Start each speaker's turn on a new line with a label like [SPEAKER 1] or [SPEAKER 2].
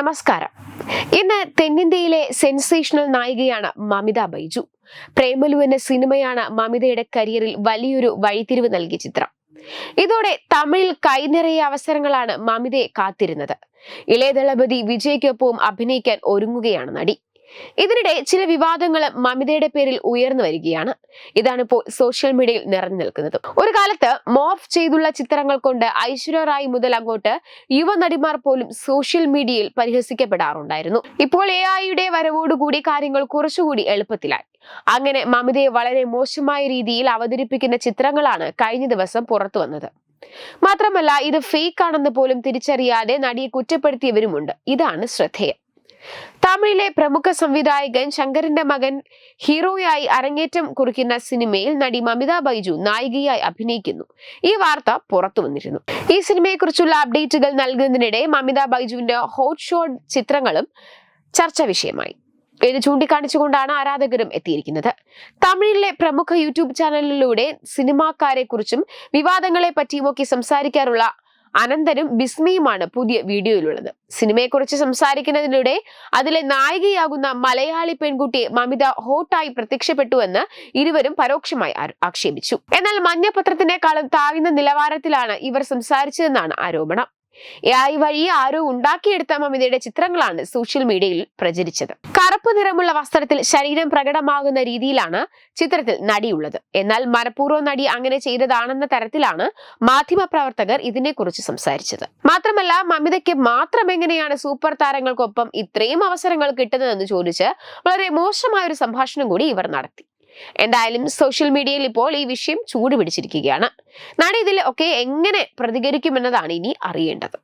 [SPEAKER 1] നമസ്കാരം. ഇന്ന് തെന്നിന്ത്യയിലെ സെൻസേഷണൽ നായികയാണ് മമിത ബൈജു. പ്രേമലു എന്ന സിനിമയാണ് മമിതയുടെ കരിയറിൽ വലിയൊരു വഴിത്തിരിവ് നൽകിയ ചിത്രം. ഇതോടെ തമിഴിൽ കൈനിറയ അവസരങ്ങളാണ് മമിതയെ കാത്തിരുന്നത്. ഇളയദളപതി വിജയ്ക്കൊപ്പവും അഭിനയിക്കാൻ ഒരുങ്ങുകയാണ് നടി. ഇതിനിടെ ചില വിവാദങ്ങൾ മമിതയുടെ പേരിൽ ഉയർന്നു വരികയാണ്. ഇതാണിപ്പോൾ സോഷ്യൽ മീഡിയയിൽ നിറഞ്ഞു നിൽക്കുന്നത്. ഒരു കാലത്ത് മോർഫ് ചെയ്തുള്ള ചിത്രങ്ങൾ കൊണ്ട് ഐശ്വര്യ റായ് മുതൽ അങ്ങോട്ട് യുവനടിമാർ പോലും സോഷ്യൽ മീഡിയയിൽ പരിഹസിക്കപ്പെടാറുണ്ടായിരുന്നു. ഇപ്പോൾ AI-യുടെ വരവോടുകൂടി കാര്യങ്ങൾ കുറച്ചുകൂടി എളുപ്പത്തിലായി. അങ്ങനെ മമിതയെ വളരെ മോശമായ രീതിയിൽ അവതരിപ്പിക്കുന്ന ചിത്രങ്ങളാണ് കഴിഞ്ഞ ദിവസം പുറത്തു വന്നത്. മാത്രമല്ല, ഇത് ഫേക്ക് ആണെന്ന് പോലും തിരിച്ചറിയാതെ നടിയെ കുറ്റപ്പെടുത്തിയവരുമുണ്ട്. ഇതാണ് ശ്രദ്ധേയം. തമിഴിലെ പ്രമുഖ സംവിധായകൻ ശങ്കറിന്റെ മകൻ ഹീറോയായി അരങ്ങേറ്റം കുറിക്കുന്ന സിനിമയിൽ നടി മമിത ബൈജു നായികയായി അഭിനയിക്കുന്നു. ഈ വാർത്ത പുറത്തു വന്നിരുന്നു. ഈ സിനിമയെക്കുറിച്ചുള്ള അപ്ഡേറ്റുകൾ നൽകുന്നതിനിടെ മമിത ബൈജുവിന്റെ ഹോട്ട് ഷോട്ട് ചിത്രങ്ങളും ചർച്ചാ വിഷയമായി. ഇത് ചൂണ്ടിക്കാണിച്ചുകൊണ്ടാണ് ആരാധകരും എത്തിയിരിക്കുന്നത്. തമിഴിലെ പ്രമുഖ യൂട്യൂബ് ചാനലിലൂടെ സിനിമാക്കാരെ കുറിച്ചും വിവാദങ്ങളെ പറ്റിയുമൊക്കെ സംസാരിക്കാറുള്ള അനന്തനും ബിസ്മിയുമാണ് പുതിയ വീഡിയോയിലുള്ളത്. സിനിമയെക്കുറിച്ച് സംസാരിക്കുന്നതിലൂടെ അതിലെ നായികയാകുന്ന മലയാളി പെൺകുട്ടിയെ മമിത ഹോട്ടായി പ്രത്യക്ഷപ്പെട്ടുവെന്ന് ഇരുവരും പരോക്ഷമായി ആക്ഷേപിച്ചു. എന്നാൽ മഞ്ഞപത്രത്തിനേക്കാളും താഴ്ന്ന നിലവാരത്തിലാണ് ഇവർ സംസാരിച്ചതെന്നാണ് ആരോപണം. AI വഴി ആരോ ഉണ്ടാക്കിയെടുത്ത മമിതയുടെ ചിത്രങ്ങളാണ് സോഷ്യൽ മീഡിയയിൽ പ്രചരിച്ചത്. കറുപ്പ് നിറമുള്ള വസ്ത്രത്തിൽ ശരീരം പ്രകടമാകുന്ന രീതിയിലാണ് ചിത്രത്തിൽ നടിയുള്ളത്. എന്നാൽ മനഃപൂർവ്വം നടി അങ്ങനെ ചെയ്തതാണെന്ന തരത്തിലാണ് മാധ്യമപ്രവർത്തകർ ഇതിനെക്കുറിച്ച് സംസാരിച്ചത്. മാത്രമല്ല, മമിതയ്ക്ക് മാത്രം എങ്ങനെയാണ് സൂപ്പർ താരങ്ങൾക്കൊപ്പം ഇത്രയും അവസരങ്ങൾ കിട്ടുന്നതെന്ന് ചോദിച്ച് വളരെ മോശമായ ഒരു സംഭാഷണം കൂടി ഇവർ നടത്തി. എന്തായാലും സോഷ്യൽ മീഡിയയിൽ ഇപ്പോൾ ഈ വിഷയം ചൂടുപിടിച്ചിരിക്കുകയാണ്. നടി ഇതിൽ ഒക്കെ എങ്ങനെ പ്രതികരിക്കുമെന്നതാണ് ഇനി അറിയേണ്ടത്.